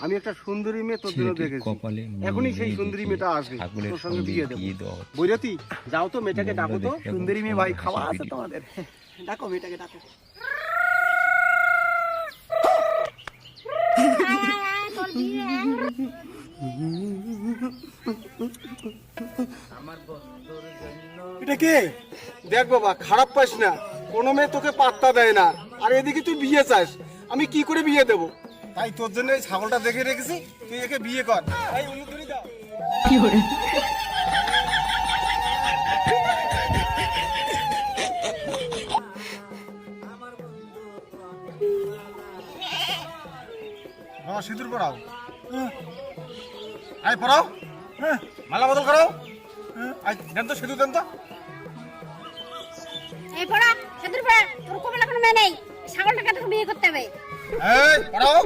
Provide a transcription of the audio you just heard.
আমি একটা সুন্দরী মেয়ে তোর জন্য দেখেছি, এখনই সেই সুন্দরী মেয়েটা আসবে, তোর সঙ্গে বিয়ে দেবো। বৈরতি, যাও তো মেয়েটাকে ডাকো তো। সুন্দরী মেয়ে ভাই, খাওয়া আছে তোমাদের, ডাকো মেয়েটাকে ডাকো। এটা কে? দেখ বাবা, খারাপ পাস না, কোনো মেয়ে তোকে পাত্তা দেয় না, আর এদিকে তুই বিয়ে চাস, আমি কি করে বিয়ে দেবো? তাই তোর জন্য এই ছাগলটা দেখে রেখেছি, তুই একে বিয়ে কর। এই উলুধুরি দাও। কি করে? বাবা সিঁদুর পরাও, আয় পরাও, মালা বদল করো, আয় দেন তো সিঁদুর দেন তো। এই পড়া সেদুর পড়া, তোর কোমলে কোনো মেয়ে নেই, ছাগলটাকে তোকে বিয়ে করতে হবে। এই পরাও।